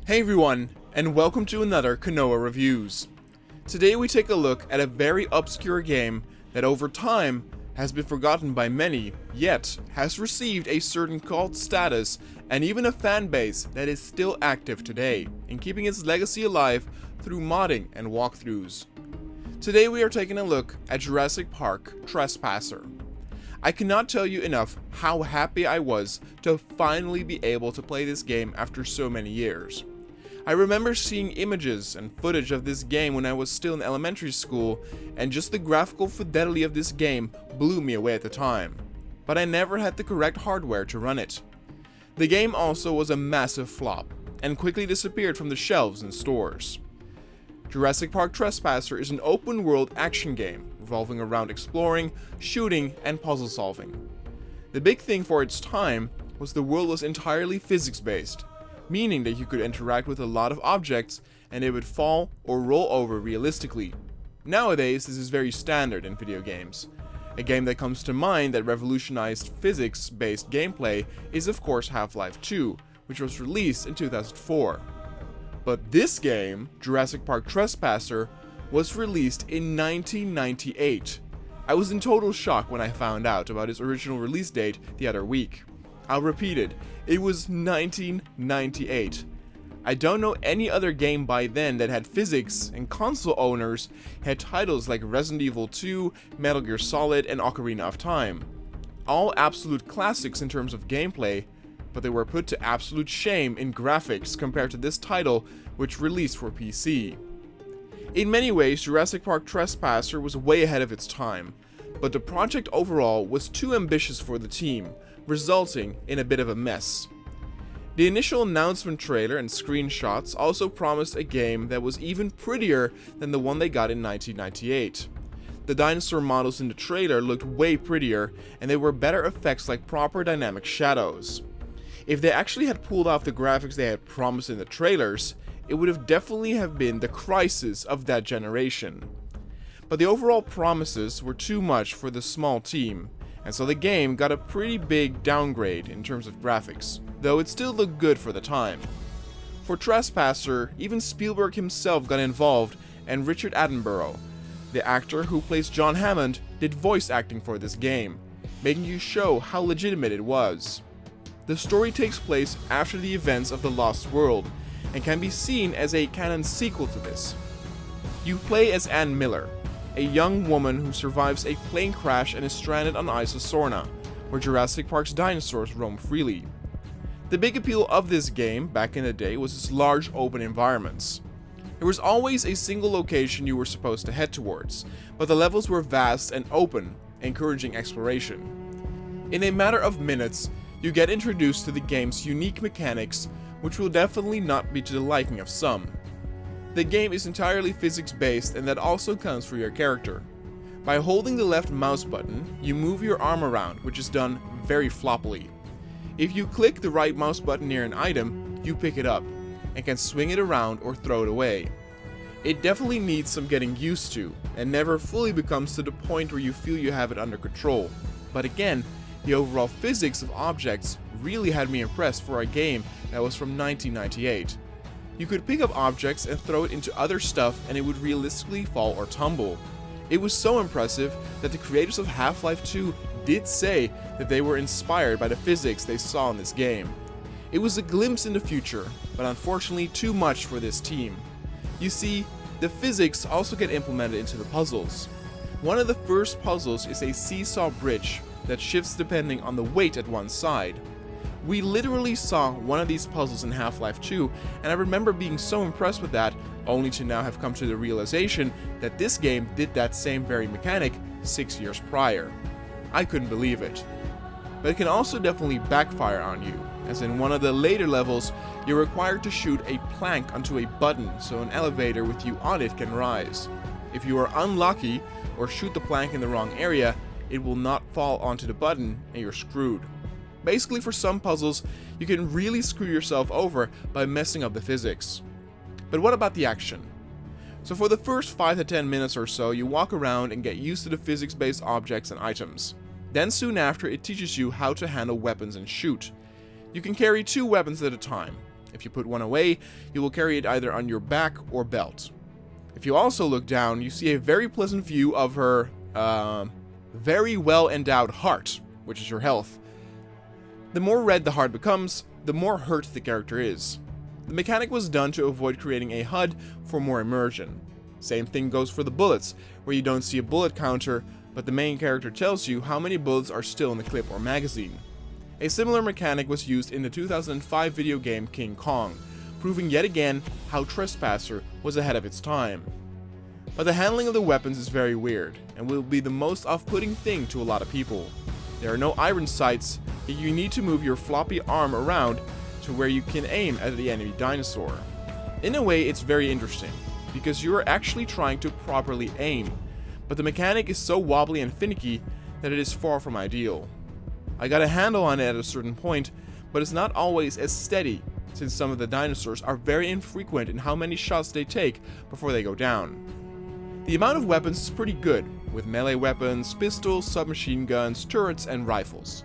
Hey everyone, and welcome to another Kanoa Reviews. Today we take a look at a very obscure game that over time has been forgotten by many, yet has received a certain cult status and even a fan base that is still active today, in keeping its legacy alive through modding and walkthroughs. Today we are taking a look at Jurassic Park Trespasser. I cannot tell you enough how happy I was to finally be able to play this game after so many years. I remember seeing images and footage of this game when I was still in elementary school, and just the graphical fidelity of this game blew me away at the time. But I never had the correct hardware to run it. The game also was a massive flop, and quickly disappeared from the shelves in stores. Jurassic Park Trespasser is an open-world action game revolving around exploring, shooting, and puzzle solving. The big thing for its time was the world was entirely physics-based, meaning that you could interact with a lot of objects and they would fall or roll over realistically. Nowadays, this is very standard in video games. A game that comes to mind that revolutionized physics-based gameplay is of course Half-Life 2, which was released in 2004. But this game, Jurassic Park Trespasser, was released in 1998. I was in total shock when I found out about its original release date the other week. I'll repeat it was 1998. I don't know any other game by then that had physics, and console owners had titles like Resident Evil 2, Metal Gear Solid, and Ocarina of Time. All absolute classics in terms of gameplay, but they were put to absolute shame in graphics compared to this title, which released for PC. In many ways, Jurassic Park Trespasser was way ahead of its time, but the project overall was too ambitious for the team, resulting in a bit of a mess. The initial announcement trailer and screenshots also promised a game that was even prettier than the one they got in 1998. The dinosaur models in the trailer looked way prettier, and there were better effects like proper dynamic shadows. If they actually had pulled off the graphics they had promised in the trailers, it would have definitely have been the crisis of that generation. But the overall promises were too much for the small team, and so the game got a pretty big downgrade in terms of graphics, though it still looked good for the time. For Trespasser, even Spielberg himself got involved, and Richard Attenborough, the actor who plays John Hammond, did voice acting for this game, making you show how legitimate it was. The story takes place after the events of The Lost World, and can be seen as a canon sequel to this. You play as Ann Miller, a young woman who survives a plane crash and is stranded on Isla Sorna, where Jurassic Park's dinosaurs roam freely. The big appeal of this game back in the day was its large open environments. There was always a single location you were supposed to head towards, but the levels were vast and open, encouraging exploration. In a matter of minutes, you get introduced to the game's unique mechanics, which will definitely not be to the liking of some. The game is entirely physics-based, and that also counts for your character. By holding the left mouse button, you move your arm around, which is done very floppily. If you click the right mouse button near an item, you pick it up, and can swing it around or throw it away. It definitely needs some getting used to, and never fully becomes to the point where you feel you have it under control. But again, the overall physics of objects really had me impressed for a game that was from 1998. You could pick up objects and throw it into other stuff and it would realistically fall or tumble. It was so impressive that the creators of Half-Life 2 did say that they were inspired by the physics they saw in this game. It was a glimpse in the future, but unfortunately too much for this team. You see, the physics also get implemented into the puzzles. One of the first puzzles is a seesaw bridge that shifts depending on the weight at one side. We literally saw one of these puzzles in Half-Life 2, and I remember being so impressed with that, only to now have come to the realization that this game did that same very mechanic 6 years prior. I couldn't believe it. But it can also definitely backfire on you, as in one of the later levels, you're required to shoot a plank onto a button so an elevator with you on it can rise. If you are unlucky, or shoot the plank in the wrong area, it will not fall onto the button and you're screwed. Basically, for some puzzles, you can really screw yourself over by messing up the physics. But what about the action? So for the first 5 to 10 minutes or so, you walk around and get used to the physics-based objects and items. Then soon after, it teaches you how to handle weapons and shoot. You can carry 2 weapons at a time, If you put one away, you will carry it either on your back or belt. If you also look down, you see a very pleasant view of her very well endowed heart, which is her health. The more red the heart becomes, the more hurt the character is. The mechanic was done to avoid creating a HUD for more immersion. Same thing goes for the bullets, where you don't see a bullet counter, but the main character tells you how many bullets are still in the clip or magazine. A similar mechanic was used in the 2005 video game King Kong, proving yet again how Trespasser was ahead of its time. But the handling of the weapons is very weird, and will be the most off-putting thing to a lot of people. There are no iron sights, yet you need to move your floppy arm around to where you can aim at the enemy dinosaur. In a way, it's very interesting, because you are actually trying to properly aim, but the mechanic is so wobbly and finicky that it is far from ideal. I got a handle on it at a certain point, but it's not always as steady, since some of the dinosaurs are very infrequent in how many shots they take before they go down. The amount of weapons is pretty good, with melee weapons, pistols, submachine guns, turrets, and rifles.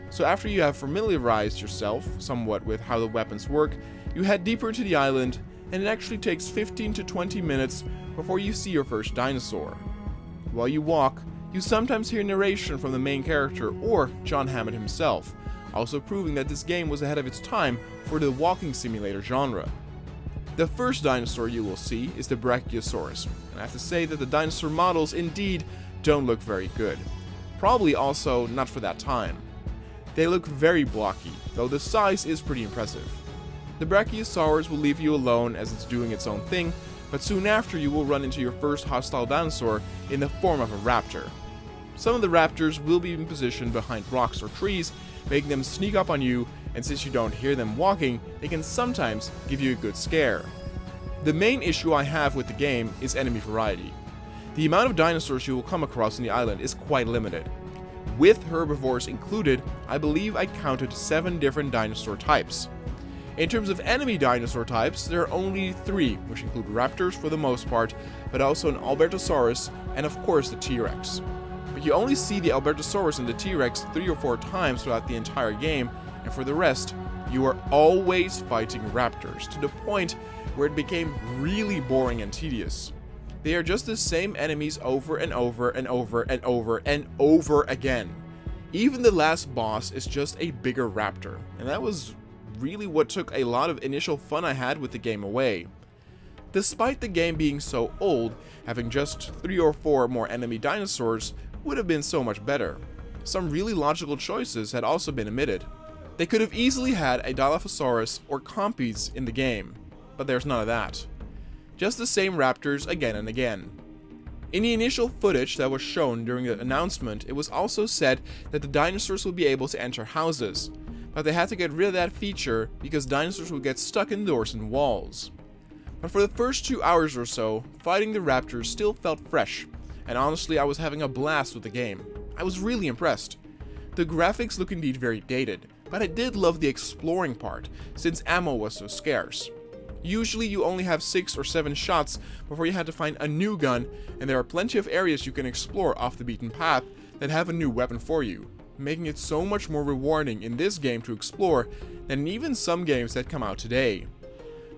So after you have familiarized yourself somewhat with how the weapons work, you head deeper into the island, and it actually takes 15 to 20 minutes before you see your first dinosaur. While you walk, you sometimes hear narration from the main character or John Hammond himself, also proving that this game was ahead of its time for the walking simulator genre. The first dinosaur you will see is the Brachiosaurus, and I have to say that the dinosaur models indeed don't look very good. Probably also not for that time. They look very blocky, though the size is pretty impressive. The Brachiosaurus will leave you alone as it's doing its own thing, but soon after you will run into your first hostile dinosaur in the form of a raptor. Some of the raptors will be in position behind rocks or trees, making them sneak up on you, and since you don't hear them walking, they can sometimes give you a good scare. The main issue I have with the game is enemy variety. The amount of dinosaurs you will come across on the island is quite limited. With herbivores included, I believe I counted 7 different dinosaur types. In terms of enemy dinosaur types, there are only 3, which include raptors for the most part, but also an Albertosaurus, and of course the T-Rex. But you only see the Albertosaurus and the T-Rex 3 or 4 times throughout the entire game, and for the rest, you are always fighting raptors, to the point where it became really boring and tedious. They are just the same enemies over and over and over and over and over again. Even the last boss is just a bigger raptor, and that was really what took a lot of initial fun I had with the game away. Despite the game being so old, having just 3 or 4 more enemy dinosaurs would have been so much better. Some really logical choices had also been omitted. They could have easily had a Dilophosaurus or Compies in the game, but there's none of that. Just the same raptors again and again. In the initial footage that was shown during the announcement, it was also said that the dinosaurs would be able to enter houses, but they had to get rid of that feature because dinosaurs would get stuck in doors and walls. But for the first 2 hours or so, fighting the raptors still felt fresh, and honestly I was having a blast with the game. I was really impressed. The graphics look indeed very dated, but I did love the exploring part, since ammo was so scarce. Usually you only have 6 or 7 shots before you had to find a new gun, and there are plenty of areas you can explore off the beaten path that have a new weapon for you, making it so much more rewarding in this game to explore than in even some games that come out today.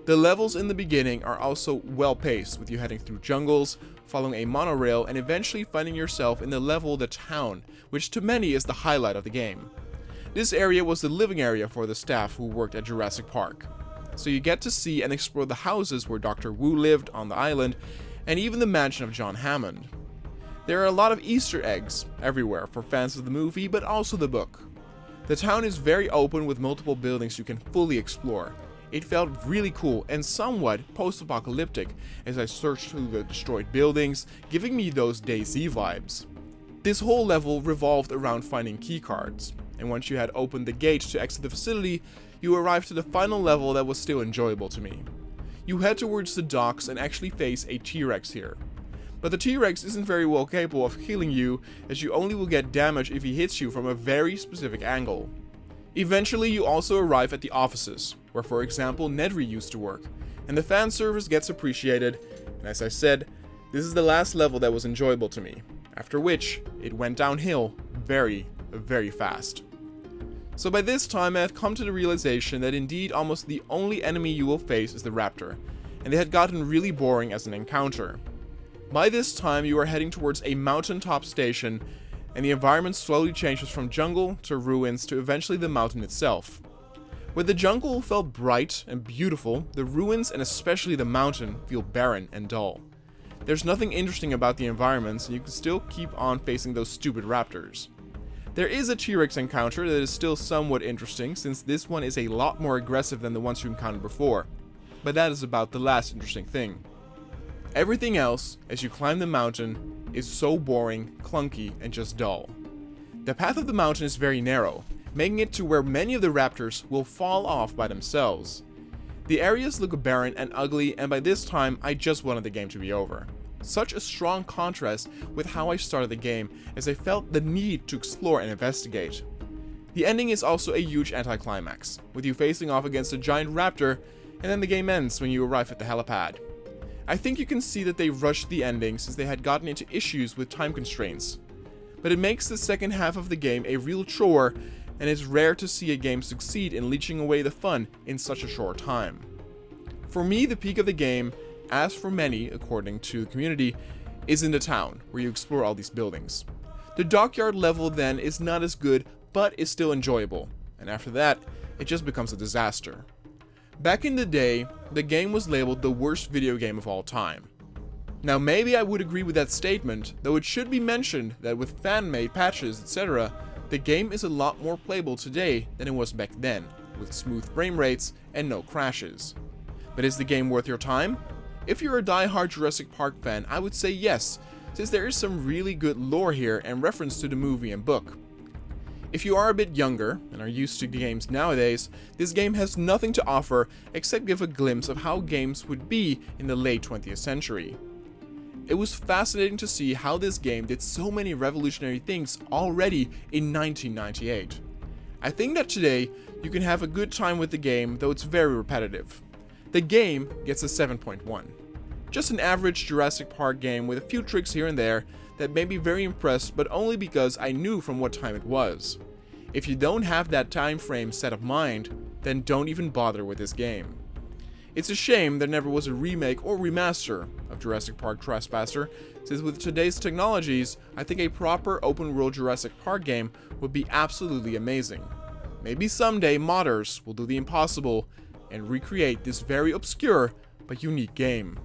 The levels in the beginning are also well paced, with you heading through jungles, following a monorail, and eventually finding yourself in the level The Town, which to many is the highlight of the game. This area was the living area for the staff who worked at Jurassic Park. So you get to see and explore the houses where Dr. Wu lived on the island, and even the mansion of John Hammond. There are a lot of Easter eggs everywhere for fans of the movie, but also the book. The town is very open with multiple buildings you can fully explore. It felt really cool and somewhat post-apocalyptic as I searched through the destroyed buildings, giving me those DayZ vibes. This whole level revolved around finding keycards, and once you had opened the gate to exit the facility, you arrived to the final level that was still enjoyable to me. You head towards the docks and actually face a T-Rex here. But the T-Rex isn't very well capable of killing you, as you only will get damage if he hits you from a very specific angle. Eventually you also arrive at the offices, where for example Nedry used to work, and the fan service gets appreciated, and as I said, this is the last level that was enjoyable to me, after which it went downhill very, very fast. So by this time I had come to the realization that indeed almost the only enemy you will face is the raptor, and they had gotten really boring as an encounter. By this time you are heading towards a mountaintop station, and the environment slowly changes from jungle to ruins to eventually the mountain itself. Where the jungle felt bright and beautiful, the ruins and especially the mountain feel barren and dull. There's nothing interesting about the environments, and you can still keep on facing those stupid raptors. There is a T-Rex encounter that is still somewhat interesting, since this one is a lot more aggressive than the ones you encountered before, but that is about the last interesting thing. Everything else, as you climb the mountain, is so boring, clunky, and just dull. The path of the mountain is very narrow, making it to where many of the raptors will fall off by themselves. The areas look barren and ugly, and by this time I just wanted the game to be over. Such a strong contrast with how I started the game, as I felt the need to explore and investigate. The ending is also a huge anticlimax, with you facing off against a giant raptor, and then the game ends when you arrive at the helipad. I think you can see that they rushed the ending since they had gotten into issues with time constraints. But it makes the second half of the game a real chore, and it's rare to see a game succeed in leeching away the fun in such a short time. For me, the peak of the game, as for many, according to the community, is in the town, where you explore all these buildings. The dockyard level then is not as good, but is still enjoyable, and after that, it just becomes a disaster. Back in the day, the game was labeled the worst video game of all time. Now maybe I would agree with that statement, though it should be mentioned that with fan-made patches, etc., the game is a lot more playable today than it was back then, with smooth frame rates and no crashes. But is the game worth your time? If you're a die-hard Jurassic Park fan, I would say yes, since there is some really good lore here and reference to the movie and book. If you are a bit younger and are used to games nowadays, this game has nothing to offer except give a glimpse of how games would be in the late 20th century. It was fascinating to see how this game did so many revolutionary things already in 1998. I think that today you can have a good time with the game, though it's very repetitive. The game gets a 7.1. Just an average Jurassic Park game with a few tricks here and there that made me very impressed, but only because I knew from what time it was. If you don't have that time frame set of mind, then don't even bother with this game. It's a shame there never was a remake or remaster of Jurassic Park Trespasser, since with today's technologies, I think a proper open world Jurassic Park game would be absolutely amazing. Maybe someday modders will do the impossible and recreate this very obscure but unique game.